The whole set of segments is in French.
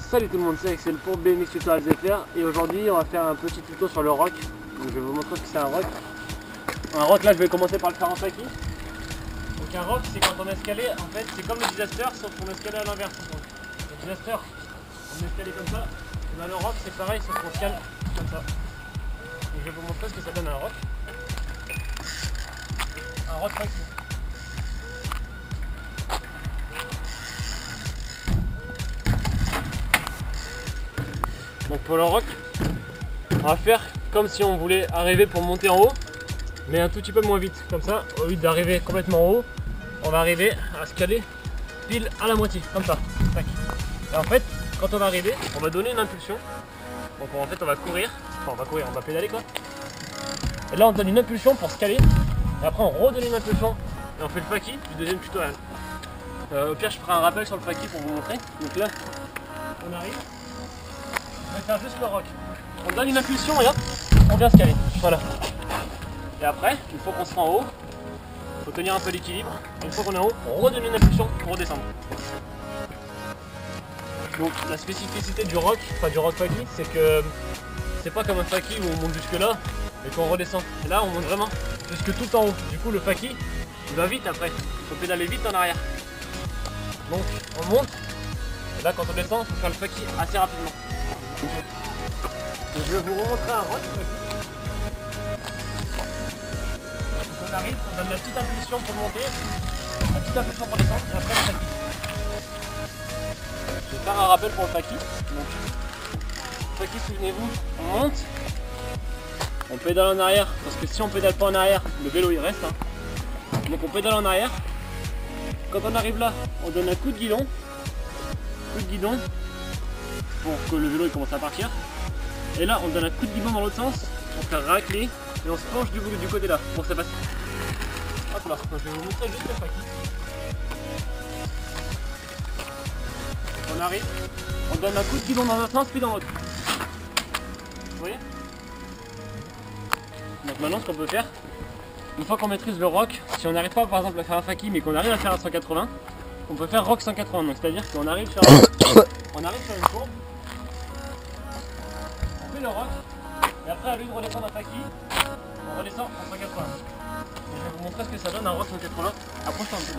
Salut tout le monde, c'est Axel pour BMX Tutorials FR et aujourd'hui on va faire un petit tuto sur le rock. Donc, je vais vous montrer ce que c'est un rock. Un rock, là je vais commencer par le faire en faki. Donc un rock c'est quand on escalé, en fait c'est comme le disaster sauf qu'on escalé à l'inverse. Le disaster on escalé comme ça, et le rock c'est pareil sauf qu'on escale comme ça. Donc, je vais vous montrer ce que ça donne un rock. Un rock faki. Donc pour le rock, on va faire comme si on voulait arriver pour monter en haut, mais un tout petit peu moins vite. Comme ça, au lieu d'arriver complètement en haut, on va arriver à se caler pile à la moitié, comme ça. Et en fait, quand on va arriver, on va donner une impulsion. Donc en fait, on va courir, on va pédaler quoi. Et là, on donne une impulsion pour se caler. Et après, on redonne une impulsion et on fait le faki du deuxième tutoriel. Au pire, je ferai un rappel sur le faki pour vous montrer. Donc là, on arrive. On va faire juste le rock. On donne une impulsion et hop, on vient se caler. Voilà. Et après, une fois qu'on sera en haut, il faut tenir un peu l'équilibre. Une fois qu'on est en haut, on redonne une impulsion pour redescendre. Donc la spécificité du rock, enfin du rock faki, c'est que c'est pas comme un faki où on monte jusque là et qu'on redescend. Et là, on monte vraiment jusque tout en haut. Du coup, le faki, il va vite après. Il faut pédaler vite en arrière. Donc on monte. Et là, quand on descend, il faut faire le faki assez rapidement. Donc, je vais vous remontrer un rock. On arrive, on donne la petite impulsion pour monter, la petite impulsion pour descendre et après le faki. Je vais faire un rappel pour le faki. Donc, le faki, souvenez-vous, on monte, on pédale en arrière parce que si on pédale pas en arrière, le vélo il reste. Donc on pédale en arrière. Quand on arrive là, on donne un coup de guidon. Pour que le vélo il commence à partir. Et là on donne un coup de guidon dans l'autre sens pour faire racler et on se penche du côté là pour que ça passe. Hop là, je vais vous montrer juste le faki. On arrive, on donne un coup de guidon dans un sens puis dans l'autre. Vous voyez? Donc maintenant ce qu'on peut faire, une fois qu'on maîtrise le rock, si on n'arrive pas par exemple à faire un faki mais qu'on arrive à faire un 180, on peut faire rock 180, donc c'est à dire qu'on arrive sur une courbe, on fait le rock, et après à lieu de redescendre un faki, on redescend en 180. Et je vais vous montrer ce que ça donne un rock 180, approche-toi un peu.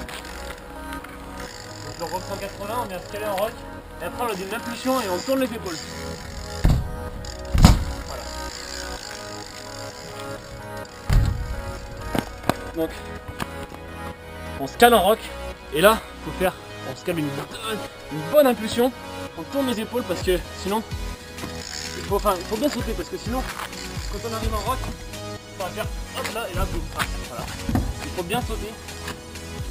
Donc le rock 180, on vient se caler en rock, et après on a une impulsion et on tourne les épaules. Voilà. Donc, on se cale en rock, et là, on se cale une bonne impulsion, on tourne les épaules parce que sinon, il faut bien sauter parce que sinon, quand on arrive en rock, on va faire hop là et là, boum. Voilà. Il faut bien sauter,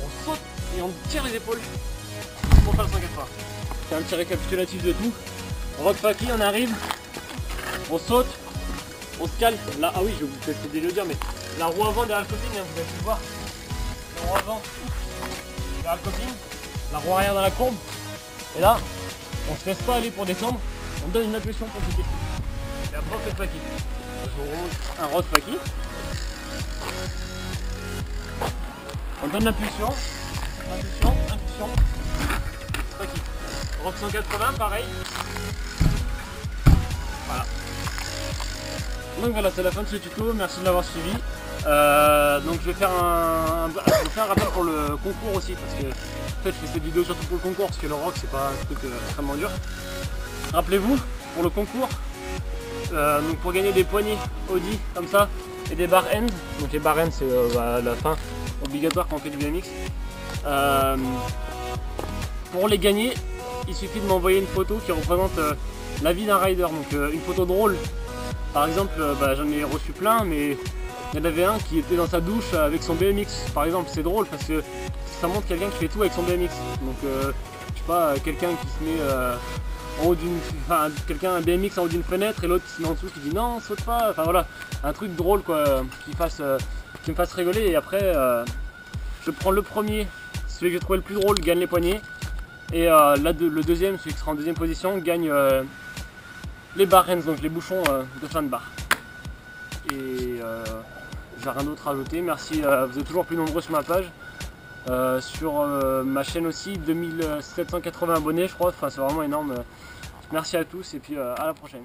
on saute et on tire les épaules pour faire le 180. C'est un petit récapitulatif de tout. Rock faki, on arrive, on saute, on se cale. Là, ah oui, j'ai peut-être oublié de le dire, mais la roue avant derrière le coping, vous avez pu le voir. La roue avant derrière le coping, la roue arrière dans la courbe. Et là, on se laisse pas aller pour descendre, on donne une impulsion pour sauter. Et après on fait le faki. Je vous remonte un rock faki. On donne l'impulsion, impulsion, faki. Rock 180, pareil. Voilà. Donc voilà, c'est la fin de ce tuto, merci de l'avoir suivi. Donc je vais faire un rappel pour le concours aussi parce que en fait je fais cette vidéo surtout pour le concours parce que le rock c'est pas un truc extrêmement dur. Rappelez-vous pour le concours, donc pour gagner des poignées Audi comme ça et des bar ends, donc les bar ends c'est la fin obligatoire quand on fait du BMX. Pour les gagner, il suffit de m'envoyer une photo qui représente la vie d'un rider, donc une photo drôle. Par exemple, j'en ai reçu plein, mais il y en avait un qui était dans sa douche avec son BMX. Par exemple, c'est drôle parce que ça montre quelqu'un qui fait tout avec son BMX. Donc, je sais pas, quelqu'un qui se met en haut d'une, un BMX en haut d'une fenêtre et l'autre qui se met en dessous qui dit non, saute pas. Enfin voilà, un truc drôle quoi, qui me fasse rigoler. Et après, je prends le premier, celui que j'ai trouvé le plus drôle gagne les poignées. Et là, le deuxième, celui qui sera en deuxième position, gagne les bar ends, donc les bouchons de fin de barre. Et j'ai rien d'autre à ajouter. Merci, vous êtes toujours plus nombreux sur ma page. Sur ma chaîne aussi, 2780 abonnés je crois, enfin, c'est vraiment énorme. Merci à tous et puis à la prochaine.